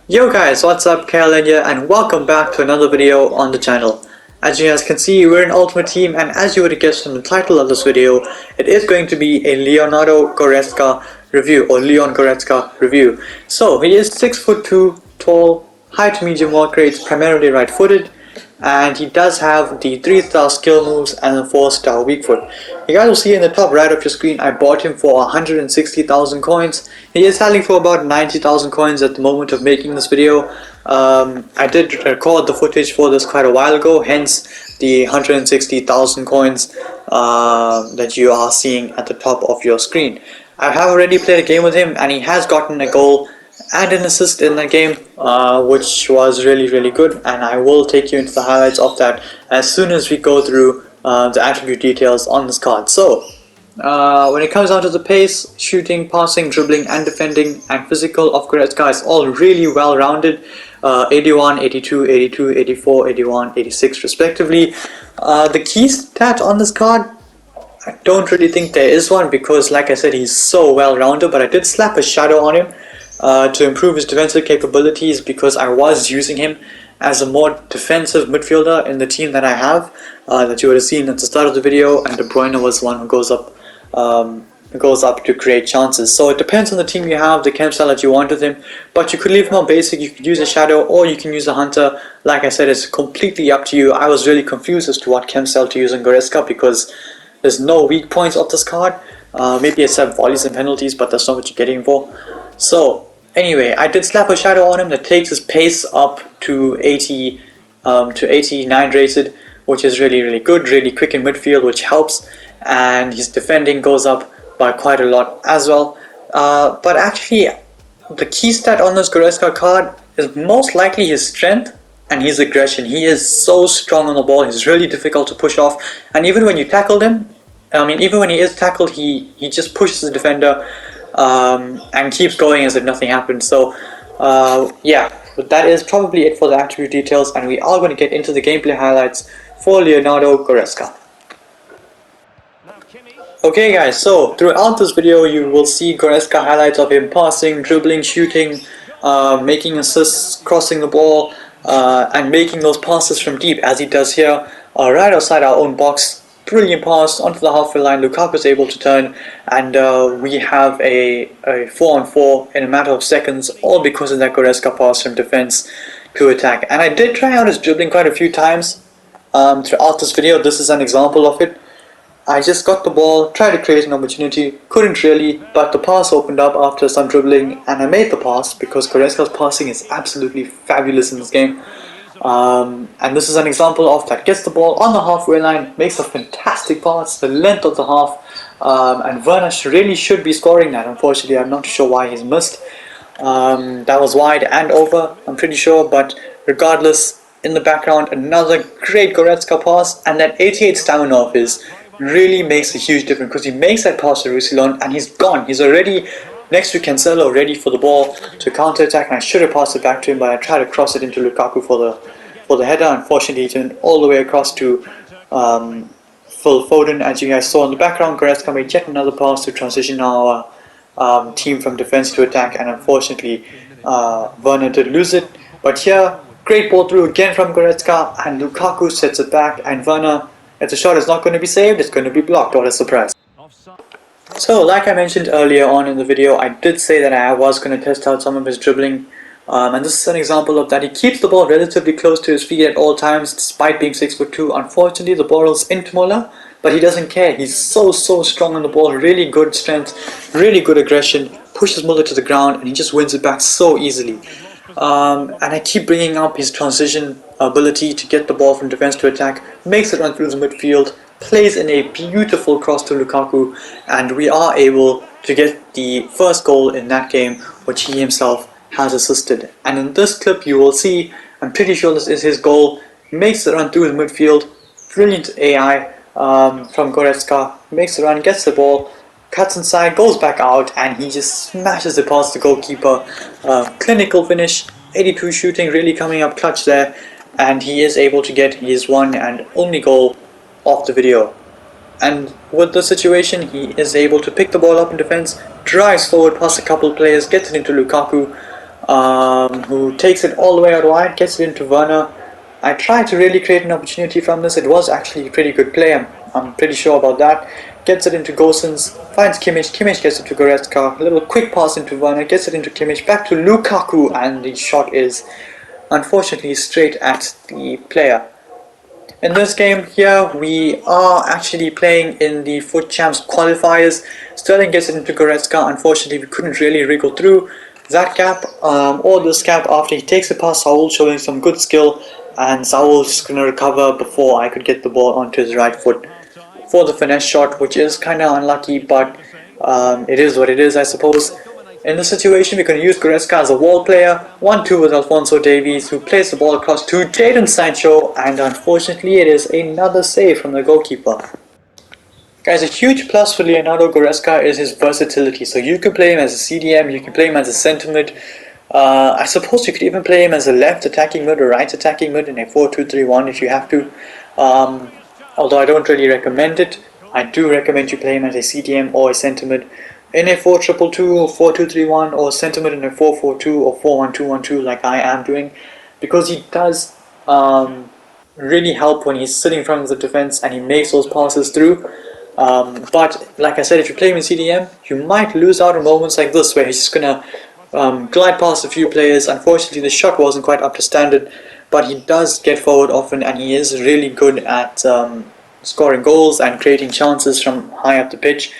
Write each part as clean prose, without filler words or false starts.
Yo guys, what's up? Kalen here and welcome back to another video on the channel. As you guys can see, we're an Ultimate Team, and as you would have guessed from the title of this video, it is going to be a Leonardo Goretzka review, or Leon Goretzka review. So, he is 6'2" tall, high to medium work rates, primarily right footed, and he does have the 3-star skill moves and a 4-star weak foot. You guys will see in the top right of your screen, I bought him for 160,000 coins. He is selling for about 90,000 coins at the moment of making this video. I did record the footage for this quite a while ago, hence the 160,000 coins that you are seeing at the top of your screen. I have already played a game with him and he has gotten a goal and an assist in that game, which was really good, and I will take you into the highlights of that as soon as we go through the attribute details on this card. So when it comes down to the pace, shooting, passing, dribbling and defending and physical of Goretzka, is all really well rounded. 81, 82, 82, 84, 81, 86 respectively. The key stat on this card, I don't really think there is one, because like I said, he's so well rounded, but I did slap a shadow on him to improve his defensive capabilities, because I was using him as a more defensive midfielder in the team that I have, that you would have seen at the start of the video, and De Bruyne was the one who goes up to create chances. So it depends on the team you have, the chem style that you want with him, but you could leave him on basic, you could use a shadow, or you can use a hunter. Like I said, it's completely up to you. I was really confused as to what chem style to use in Goretzka, because there's no weak points of this card, maybe except volleys and penalties, but that's not what you're getting for. So anyway, I did slap a shadow on him that takes his pace up to 80 to 89 rated, which is really good, really quick in midfield, which helps, and his defending goes up by quite a lot as well. But actually, the key stat on this Goretzka card is most likely his strength and his aggression. He is so strong on the ball, he's really difficult to push off, and even when you tackled him, even when he is tackled, he just pushes the defender and keeps going as if nothing happened. So yeah, but that is probably it for the attribute details, and we are going to get into the gameplay highlights for Leonardo Goretzka. Okay guys, so throughout this video you will see Goretzka highlights of him passing, dribbling, shooting, making assists, crossing the ball, and making those passes from deep, as he does here, right outside our own box. Brilliant pass onto the halfway line. Lukaku is able to turn, and we have a 4-on-4 in a matter of seconds, all because of that Goretzka pass from defense to attack. And I did try out his dribbling quite a few times throughout this video. This is an example of it. I just got the ball, tried to create an opportunity, couldn't really, but the pass opened up after some dribbling, and I made the pass, because Goretzka's passing is absolutely fabulous in this game. And this is an example of that. Gets the ball on the halfway line, makes a fantastic pass, the length of the half, and Werner really should be scoring that. Unfortunately, I'm not sure why he's missed. That was wide and over, I'm pretty sure, but regardless, in the background, another great Goretzka pass, and that 88 stamina of his really makes a huge difference, because he makes that pass to Roussillon and he's gone. He's already next to Cancelo, ready for the ball to counter attack, and I should have passed it back to him, but I tried to cross it into Lukaku for the header. Unfortunately, it went all the way across to Phil Foden. As you guys saw in the background, Goretzka made yet another pass to transition our team from defense to attack, and unfortunately Werner did lose it. But here, great ball through again from Goretzka, and Lukaku sets it back, and Werner, if the shot is not going to be saved, it's going to be blocked. What a surprise. So, like I mentioned earlier on in the video, I did say that I was going to test out some of his dribbling, and this is an example of that. He keeps the ball relatively close to his feet at all times, despite being 6'2". Unfortunately, the ball is into Muller, but he doesn't care. He's so strong on the ball, really good strength, really good aggression, pushes Muller to the ground, and he just wins it back so easily. And I keep bringing up his transition ability to get the ball from defense to attack, makes it run through the midfield, plays in a beautiful cross to Lukaku, and we are able to get the first goal in that game, which he himself has assisted. And in this clip you will see, I'm pretty sure this is his goal, makes the run through the midfield, brilliant AI from Goretzka, makes the run, gets the ball, cuts inside, goes back out, and he just smashes it past the goalkeeper. Clinical finish, 82 shooting, really coming up clutch there, and he is able to get his one and only goal of the video. And with the situation, he is able to pick the ball up in defense, drives forward past a couple of players, gets it into Lukaku, who takes it all the way out wide, gets it into Werner. I tried to really create an opportunity from this. It was actually a pretty good play, I'm pretty sure about that. Gets it into Gosens, finds Kimmich, Kimmich gets it to Goretzka, a little quick pass into Werner, gets it into Kimmich, back to Lukaku, and the shot is unfortunately straight at the player. In this game here, we are actually playing in the Foot Champs qualifiers. Sterling gets it into Goretzka. Unfortunately, we couldn't really wriggle through that gap or this gap after he takes it past Saul, showing some good skill, and Saul's just going to recover before I could get the ball onto his right foot for the finesse shot, which is kind of unlucky, but it is what it is, I suppose. In this situation, we can use Goretzka as a wall player, 1-2 with Alphonso Davies, who plays the ball across to Jadon Sancho, and unfortunately it is another save from the goalkeeper. Guys, a huge plus for Leonardo Goretzka is his versatility. So you can play him as a CDM, you can play him as a centre mid. I suppose you could even play him as a left attacking mid or right attacking mid in a 4-2-3-1 if you have to. Although I don't really recommend it, I do recommend you play him as a CDM or a centre mid in a 4-2-2 or 4-2-3-1 or centre mid in a 4-4-2 or 4-1-2-1-2 like I am doing, because he does really help when he's sitting in front of the defense and he makes those passes through. But like I said, if you play him in CDM, you might lose out on moments like this where he's just gonna glide past a few players. Unfortunately, the shot wasn't quite up to standard, but he does get forward often and he is really good at scoring goals and creating chances from high up the pitch.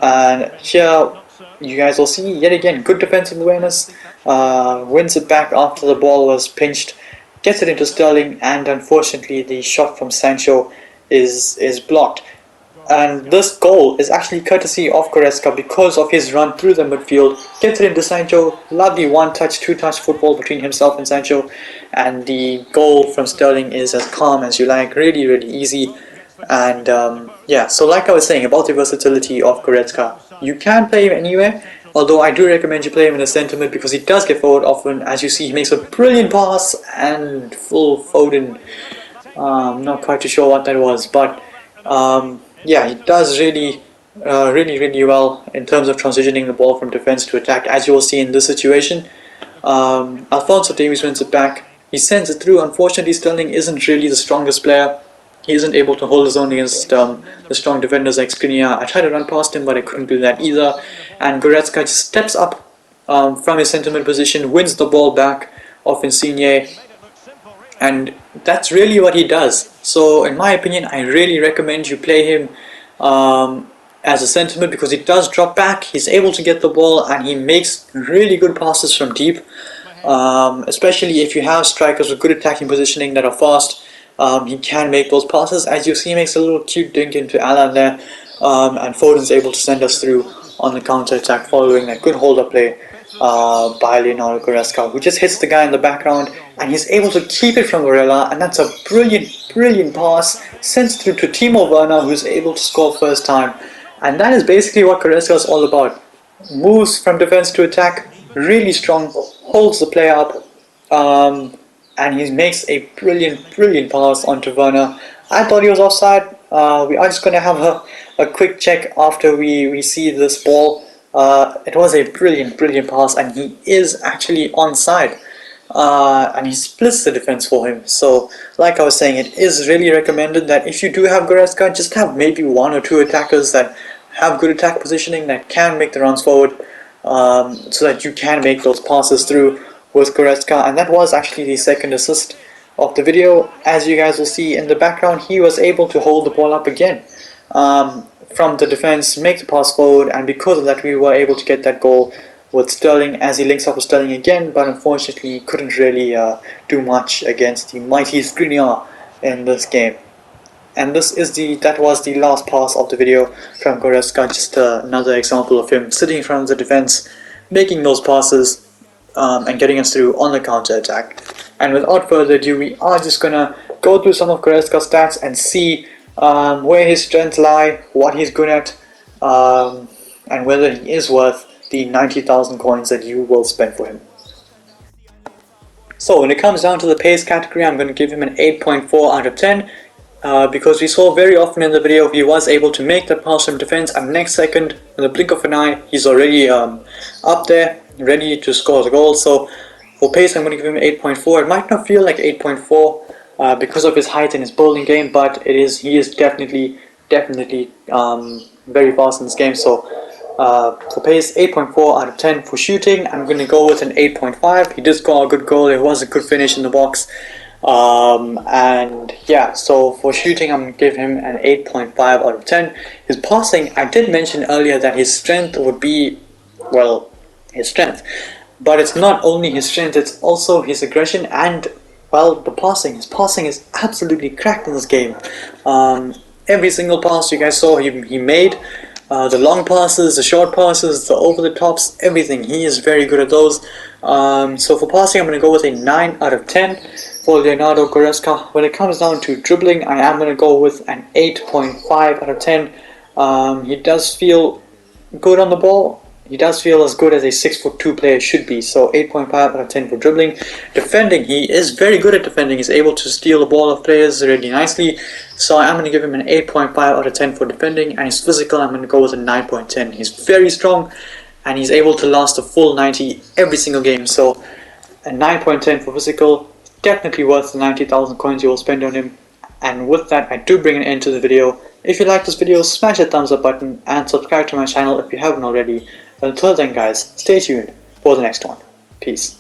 And here you guys will see yet again good defensive awareness, wins it back after the ball was pinched, gets it into Sterling, and unfortunately the shot from Sancho is blocked. And this goal is actually courtesy of Goretzka because of his run through the midfield, gets it into Sancho, lovely one-touch, two-touch football between himself and Sancho, and the goal from Sterling is as calm as you like, really easy. And yeah, so like I was saying about the versatility of Goretzka, you can play him anywhere, although I do recommend you play him in a centre mid because he does get forward often. As you see, he makes a brilliant pass and full Foden. Not quite too sure what that was, but yeah, he does really well in terms of transitioning the ball from defense to attack, as you will see in this situation. Alphonso Davies wins it back, he sends it through. Unfortunately, Sterling isn't really the strongest player. He isn't able to hold his own against the strong defenders like Skriniar. I tried to run past him, but I couldn't do that either. And Goretzka just steps up from his centre mid position, wins the ball back off Insigne, and that's really what he does. So in my opinion, I really recommend you play him as a centre mid because he does drop back, he's able to get the ball, and he makes really good passes from deep, especially if you have strikers with good attacking positioning that are fast. He can make those passes. As you see, he makes a little cute dink into Alan there, and Foden's able to send us through on the counter-attack following that good hold-up play by Leonardo Goretzka, who just hits the guy in the background, and he's able to keep it from Varela, and that's a brilliant pass, sends through to Timo Werner, who's able to score first time. And that is basically what Goretzka is all about. Moves from defense to attack, really strong, holds the player up, and he makes a brilliant pass onto Werner. I thought he was offside. We are just going to have a quick check after we see this ball. It was a brilliant pass, and he is actually onside. And he splits the defense for him. So, like I was saying, it is really recommended that if you do have Goretzka, just have maybe one or two attackers that have good attack positioning that can make the runs forward, so that you can make those passes through with Goretzka. And that was actually the second assist of the video. As you guys will see in the background, he was able to hold the ball up again from the defense, make the pass forward, and because of that we were able to get that goal with Sterling as he links up with Sterling again, but unfortunately couldn't really do much against the mighty Skriniar in this game. And that was the last pass of the video from Goretzka, just another example of him sitting in front of the defense, making those passes and getting us through on the counter attack. And without further ado, we are just gonna go through some of Goretzka's stats and see where his strengths lie, what he's good at, and whether he is worth the 90,000 coins that you will spend for him. So when it comes down to the pace category, I'm going to give him an 8.4 out of 10 because we saw very often in the video he was able to make that pass from defense, and next second, in the blink of an eye, he's already up there, ready to score the goal. So For pace, I'm going to give him 8.4. It might not feel like 8.4 because of his height and his bowling game, but he is definitely very fast in this game. So for pace, 8.4 out of 10. For shooting, I'm going to go with an 8.5. He did score a good goal. It was a good finish in the box. And yeah, so for shooting, I'm going to give him an 8.5 out of 10. His passing, I did mention earlier that his strength would be, well, his strength. But it's not only his strength, it's also his aggression and, well, the passing. His passing is absolutely cracked in this game. Every single pass you guys saw he made, the long passes, the short passes, the over the tops, everything. He is very good at those. So for passing, I'm going to go with a 9 out of 10 for Leon Goretzka. When it comes down to dribbling, I am going to go with an 8.5 out of 10. He does feel good on the ball. He does feel as good as a 6'2" player should be, so 8.5 out of 10 for dribbling. Defending, he is very good at defending. He's able to steal the ball off players really nicely, so I'm going to give him an 8.5 out of 10 for defending. And his physical, I'm going to go with a 9.10. He's very strong, and he's able to last a full 90 every single game, so a 9.10 for physical, definitely worth the 90,000 coins you will spend on him. And with that, I do bring an end to the video. If you like this video, smash that thumbs up button and subscribe to my channel if you haven't already. Until then guys, stay tuned for the next one. Peace.